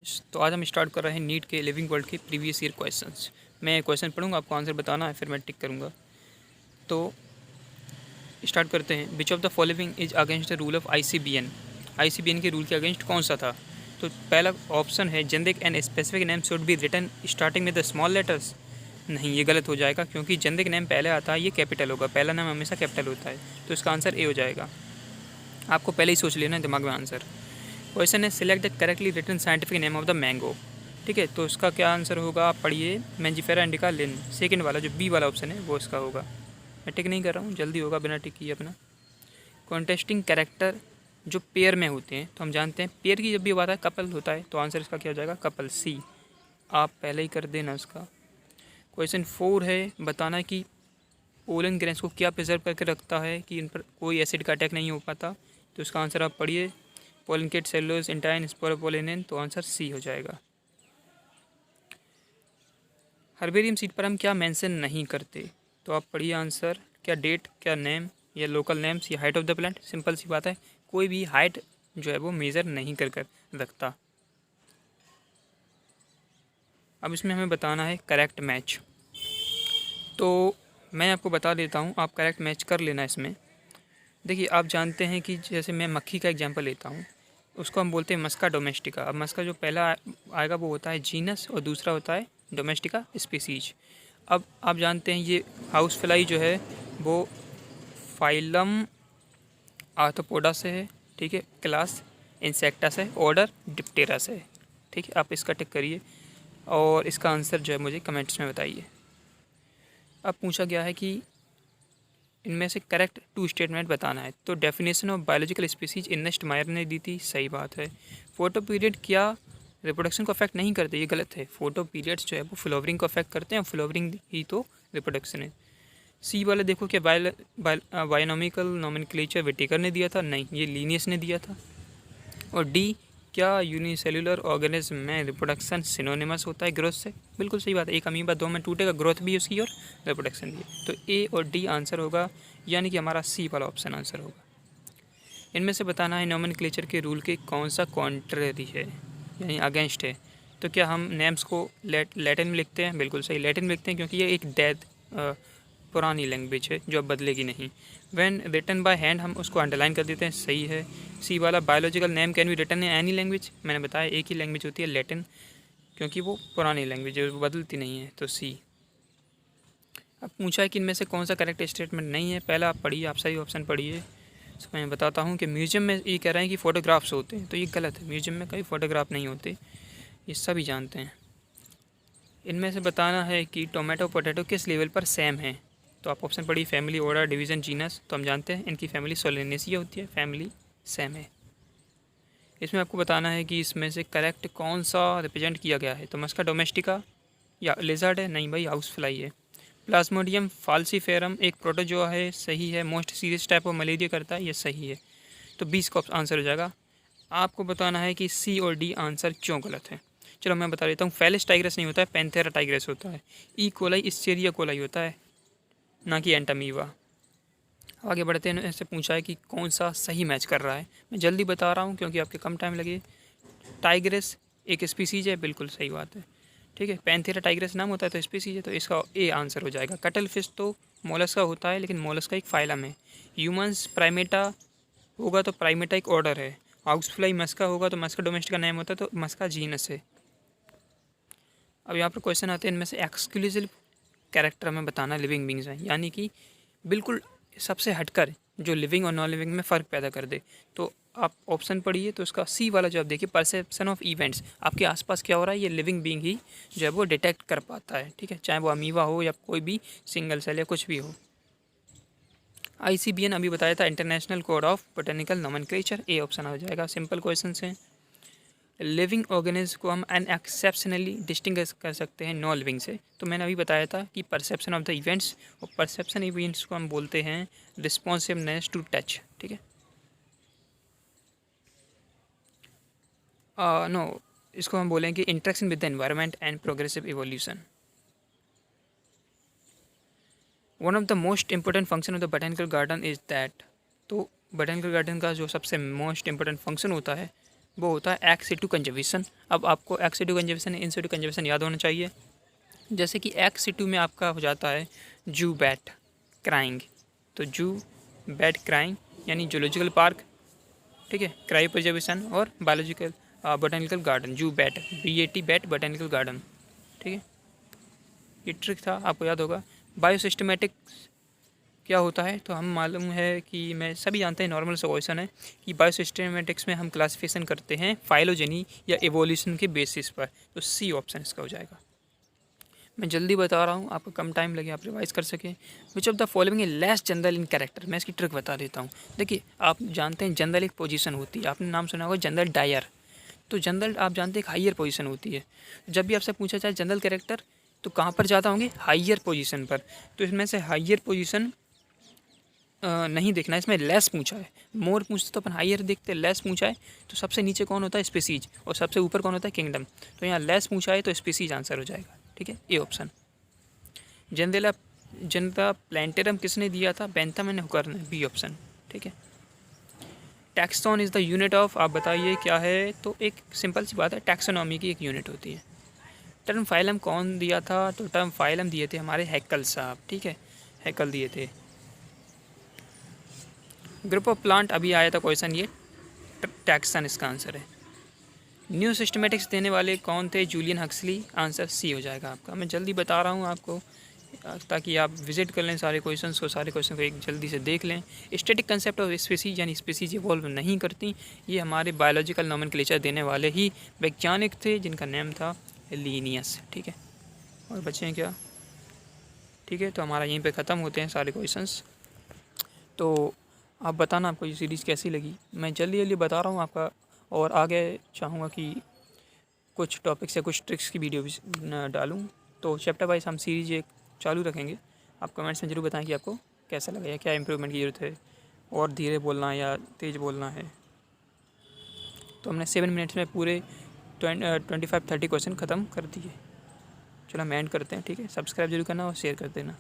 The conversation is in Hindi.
तो आज हम स्टार्ट कर रहे हैं नीट के लिविंग वर्ल्ड के प्रीवियस ईयर क्वेश्चंस। मैं क्वेश्चन पढ़ूंगा, आपको आंसर बताना है, फिर मैं टिक करूंगा। तो स्टार्ट करते हैं। Which of the following is against the rule of ICBN. ICBN के रूल के अगेंस्ट कौन सा था? तो पहला ऑप्शन है generic and specific name should be written starting में द स्मॉल लेटर्स। नहीं, ये गलत हो जाएगा क्योंकि जेनेरिक नेम पहले आता है, ये कैपिटल होगा। पहला नाम हमेशा कैपिटल होता है, तो इसका आंसर ए हो जाएगा। आपको पहले ही सोच लेना है दिमाग में आंसर। क्वेश्चन है select the correctly written scientific name of the mango. ठीक है, तो इसका क्या आंसर होगा? आप पढ़िए, मैंजिफेरा इंडिका लिन। सेकंड वाला जो बी वाला ऑप्शन है वो इसका होगा। मैं टिक नहीं कर रहा हूँ, जल्दी होगा, बिना टिक किए अपना। कॉन्टेस्टिंग कैरेक्टर जो पेयर में होते हैं, तो हम जानते हैं पेयर की जब भी बात है कपल होता है, तो आंसर इसका क्या हो जाएगा? कपल, सी। आप पहले ही कर देना इसका। क्वेश्चन 4 है, बताना है कि पोलन ग्रेन्स को क्या प्रिजर्व करके रखता है कि इन पर कोई एसिड का अटैक नहीं हो पाता। तो इसका आंसर आप पढ़िए, पोलिनकेट, सेलुलोज, इंटाइन, स्पोरोपोलिनेन। तो आंसर सी हो जाएगा। हर्बेरियम सीट पर हम क्या मेंशन नहीं करते? तो आप पढ़िए आंसर, क्या डेट, क्या नेम, या लोकल नेम्स, या height of the plant. Simple सी बात है, कोई भी हाइट जो है वो मेज़र नहीं कर रखता। अब इसमें हमें बताना है करेक्ट मैच। तो मैं आपको बता देता हूँ, आप करेक्ट मैच कर लेना इसमें। देखिए, आप जानते हैं कि जैसे मैं मक्खी का एग्जांपल लेता हूँ, उसको हम बोलते हैं मस्का डोमेस्टिका। अब मस्का जो पहला आएगा वो होता है जीनस, और दूसरा होता है डोमेस्टिका स्पीसीज। अब आप जानते हैं ये हाउस फ्लाई जो है वो फाइलम आर्थ्रोपोडा से है, ठीक है, क्लास इंसेक्टा से, ऑर्डर डिप्टेरा से है। ठीक है, आप इसका टिक करिए और इसका आंसर जो है मुझे कमेंट्स में बताइए। अब पूछा गया है कि इनमें से करेक्ट 2 स्टेटमेंट बताना है। तो डेफिनेशन ऑफ बायोलॉजिकल स्पीसीज इर्नेस्ट मायर ने दी थी, सही बात है। फोटो पीरियड क्या रिप्रोडक्शन को अफेक्ट नहीं करते? ये गलत है। फोटो पीरियड्स जो है वो फ्लावरिंग को अफेक्ट करते हैं, और फ्लावरिंग ही तो रिप्रोडक्शन है। सी वाला देखो, क्या बायोनॉमिकल नोमेनक्लेचर विटेकर ने दिया था? नहीं, ये लीनियस ने दिया था। और डी, क्या यूनिसेलुलर ऑर्गेनिज्म में रिप्रोडक्शन सिनोनिमस होता है ग्रोथ से? बिल्कुल सही बात है। एक अमीबा 2 में टूटेगा, ग्रोथ भी उसकी और रिप्रोडक्शन भी। तो ए और डी आंसर होगा, यानी कि हमारा सी वाला ऑप्शन आंसर होगा। इनमें से बताना है नोमेनक्लेचर के रूल के कौन सा कॉन्ट्ररी है, यानी अगेंस्ट है। तो क्या हम नेम्स को लैटिन में लिखते हैं? बिल्कुल सही, लैटिन में लिखते हैं क्योंकि ये एक डेड पुरानी लैंग्वेज है जो अब बदलेगी नहीं। व्हेन रिटन बाय हैंड हम उसको अंडरलाइन कर देते हैं, सही है। सी वाला biological name can be written in any language, मैंने बताया एक ही लैंग्वेज होती है लैटिन, क्योंकि वो पुरानी लैंग्वेज है, वो बदलती नहीं है, तो सी। अब पूछा है कि इनमें से कौन सा करेक्ट स्टेटमेंट नहीं है। पहला आप पढ़िए, आप सही ऑप्शन पढ़िए। तो मैं बताता हूँ कि म्यूजियम में ये कह रहे हैं कि फ़ोटोग्राफ्स होते हैं, तो ये गलत है। म्यूजियम में कई फ़ोटोग्राफ नहीं होते, ये सभी जानते हैं। इनमें से बताना है कि टोमेटो पोटैटो किस लेवल पर सेम है। तो आप ऑप्शन पढ़िए, फैमिली, ऑर्डर, डिवीज़न, जीनस। तो हम जानते हैं इनकी फैमिली सोलेनेसिए होती है, फैमिली सेम है। इसमें आपको बताना है कि इसमें से करेक्ट कौन सा रिप्रेजेंट किया गया है। तो मस्का डोमेस्टिका या लिजर्ड है? नहीं भाई, हाउस फ्लाई है। प्लाज्मोडियम फाल्सीफेरम एक प्रोटोजोआ है, सही है। Most serious type of malaria करता है, ये सही है। तो 20 का आंसर हो जाएगा। आपको बताना है कि सी और डी आंसर क्यों गलत है। चलो मैं बता देता हूँ, फेलिस टाइग्रस नहीं होता है, पैंथेरा टाइग्रस होता है। ई कोलाई इस्चेरिया कोलाई होता है, ना कि एंटामीवा। आगे बढ़ते हैं। ऐसे पूछा है कि कौन सा सही मैच कर रहा है। मैं जल्दी बता रहा हूँ क्योंकि आपके कम टाइम लगे। टाइग्रस एक स्पीसीज है, बिल्कुल सही बात है। ठीक है, पैंथेरा टाइग्रस नाम होता है तो स्पीसीज है, तो इसका ए आंसर हो जाएगा। कटल फिश तो मोलस्का होता है, लेकिन मोलस्का एक फाइलम है। ह्यूमंस प्राइमेटा होगा तो प्राइमेटा एक ऑर्डर है। हाउस फ्लाई मस्का होगा तो मस्का डोमेस्टिका नेम होता है, तो मस्का जीनस है। अब यहाँ पर क्वेश्चन आते हैं, इनमें से एक्सक्लूसिव कैरेक्टर हमें बताना लिविंग बींग्स हैं, यानी कि बिल्कुल सबसे हटकर जो लिविंग और नॉन लिविंग में फ़र्क पैदा कर दे। तो आप ऑप्शन पढ़िए, तो इसका सी वाला जो आप देखिए, परसेप्शन ऑफ इवेंट्स, आपके आसपास क्या हो रहा है ये लिविंग बींग ही जो है वो डिटेक्ट कर पाता है। ठीक है, चाहे वो अमीवा हो या कोई भी सिंगल सेल या कुछ भी हो। आईसीबीएन अभी बताया था, international code of botanical nomenclature, A option आ जाएगा। सिंपल क्वेश्चन हैं। लिविंग ऑर्गेनिज्म को हम अनएक्सेप्शनली डिस्टिंग्विश कर सकते हैं नॉन लिविंग से। तो मैंने अभी बताया था कि परसेप्शन ऑफ द इवेंट्स, और परसेप्शन इवेंट्स को हम बोलते हैं रिस्पॉन्सिवनेस टू टच। ठीक है, नो, इसको हम बोलेंगे interaction with the environment and progressive evolution. One of the most important function of the botanical garden is that. तो बोटेनिकल गार्डन का जो सबसे मोस्ट इंपॉर्टेंट फंक्शन होता है वो होता है एक्स-टू कंजर्वेशन। अब आपको एक्स-टू कंजर्वेशन, इन-टू कंजर्वेशन याद होना चाहिए। जैसे कि एक्स-टू में आपका हो जाता है जू बैट क्राइंग, तो जू बैट क्राइंग यानी जूलॉजिकल पार्क, ठीक है, क्राई प्रिजर्वेशन, और बायोलॉजिकल बोटेनिकल गार्डन, जू bat, BAT bat botanical garden, ठीक है। ये ट्रिक था, आपको याद होगा। बायोसिस्टमेटिक्स क्या होता है, तो हम मालूम है कि मैं सभी जानते हैं, नॉर्मल सा क्वेश्चन है कि बायोसिस्टमेटिक्स में हम क्लासिफिकेशन करते हैं फाइलोजेनी या एवोल्यूशन के बेसिस पर, तो सी ऑप्शन इसका हो जाएगा। मैं जल्दी बता रहा हूँ, आपको कम टाइम लगे, आप रिवाइज कर सकें। विच of the following is less general in character, मैं इसकी ट्रिक बता देता हूँ। देखिए, आप जानते हैं जनरल एक पोजीशन होती है, आपने नाम सुना होगा जनरल डायर, तो जनरल आप जानते हैं एक हाइयर पोजीशन होती है। जब भी आपसे पूछा जाए जनरल कैरेक्टर, तो कहाँ पर ज़्यादा होंगे, हाइयर पोजीशन पर। तो इसमें से हाइयर पोजीशन नहीं देखना है, इसमें लेस पूछा है। मोर पूछते तो अपन हाइयर देखते, लेस पूछा है तो सबसे नीचे कौन होता है, स्पीसीज, और सबसे ऊपर कौन होता है, किंगडम। तो यहाँ लेस पूछा है तो स्पीसीज आंसर हो जाएगा, ठीक है, ए ऑप्शन। जनता प्लांटेरम किसने दिया था, बेंथम एंड हुकर ने, बी ऑप्शन, ठीक है। Taxon is the unit of, आप बताइए क्या है, तो एक सिंपल सी बात है, टैक्सोनॉमी की एक यूनिट होती है। टर्म फाइलम कौन दिया था, तो टर्म फाइलम दिए थे हमारे हैकल साहब, ठीक है, हैकल दिए थे। ग्रुप ऑफ प्लांट अभी आया था क्वेश्चन, ये टैक्सन इसका आंसर है। न्यू सिस्टमेटिक्स देने वाले कौन थे, जूलियन हक्सली, आंसर सी हो जाएगा आपका। मैं जल्दी बता रहा हूँ आपको ताकि आप विजिट कर लें सारे क्वेश्चंस को, सारे क्वेश्चन को एक जल्दी से देख लें। स्टैटिक कंसेप्ट ऑफ स्पीसीज, यानी स्पीसीज इवॉल्व नहीं करती, ये हमारे बायोलॉजिकल नॉमेनक्लेचर देने वाले ही वैज्ञानिक थे जिनका नेम था लीनियस, ठीक है। और बचे हैं क्या, ठीक है, तो हमारा यहीं पे ख़त्म होते हैं सारे क्वेश्चंस। तो आप बताना आपको ये सीरीज़ कैसी लगी, मैं जल्दी जल्दी बता रहा हूँ आपका, और आगे चाहूँगा कि कुछ टॉपिक्स या कुछ ट्रिक्स की वीडियो भी डालूँ। तो चैप्टर वाइज हम सीरीज एक चालू रखेंगे। आप कमेंट्स में ज़रूर बताएं कि आपको कैसा लगा या क्या इम्प्रूवमेंट की ज़रूरत है, और धीरे बोलना है या तेज़ बोलना है। तो हमने 7 मिनट्स में पूरे 25-30 क्वेश्चन ख़त्म कर दिए। चलो हम एंड करते हैं, ठीक है। सब्सक्राइब जरूर करना और शेयर कर देना।